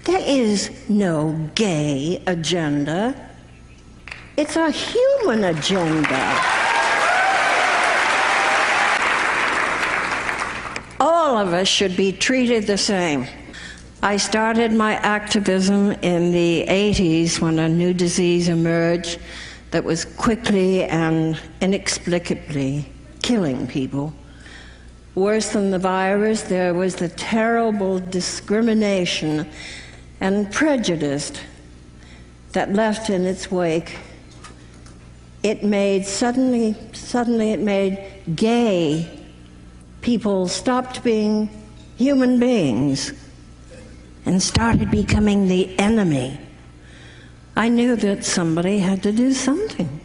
There is no gay agenda. It's a human agenda. All of us should be treated the same. I started my activism in the 80s when a new disease emerged that was quickly and inexplicably killing people. Worse than the virus, there was the terrible discrimination and prejudice that left in its wake. Suddenly it made gay people stopped being human beings and started becoming the enemy. I knew that somebody had to do something.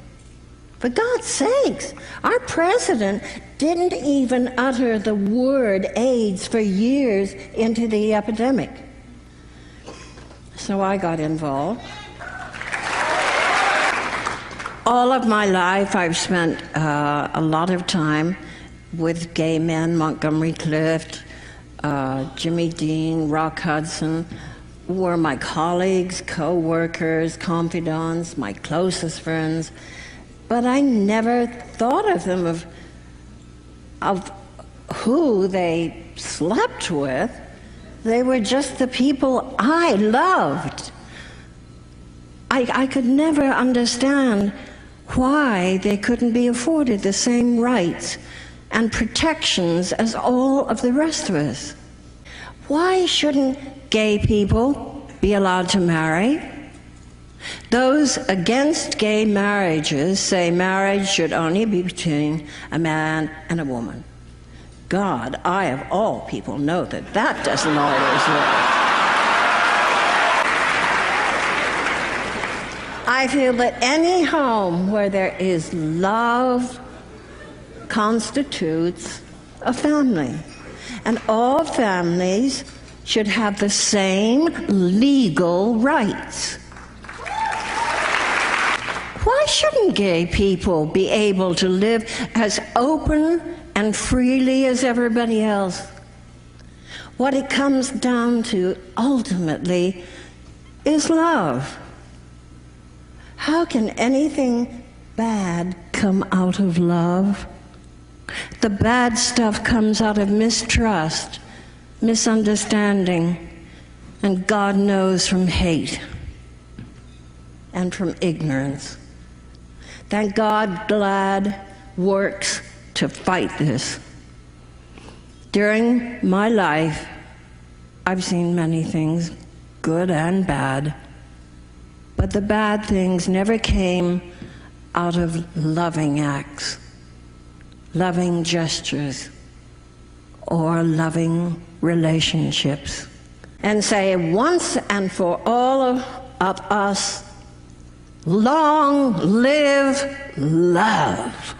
For God's sakes, our president didn't even utter the word AIDS for years into the epidemic. So I got involved. All of my life I've spent a lot of time with gay men, Montgomery Clift, Jimmy Dean, Rock Hudson, were my colleagues, co-workers, confidants, my closest friends. But I never thought of them of who they slept with. They were just the people I loved. I could never understand why they couldn't be afforded the same rights and protections as all of the rest of us. Why shouldn't gay people be allowed to marry? Those against gay marriages say marriage should only be between a man and a woman. God, I of all people know that that doesn't always work. I feel that any home where there is love constitutes a family, and all families should have the same legal rights. Why shouldn't gay people be able to live as open and freely as everybody else? What it comes down to ultimately is love. How can anything bad come out of love? The bad stuff comes out of mistrust, misunderstanding, and God knows from hate and from ignorance. Thank God GLAAD works to fight this. During my life, I've seen many things, good and bad, but the bad things never came out of loving acts, loving gestures, or loving relationships. And say once and for all of us, long live love.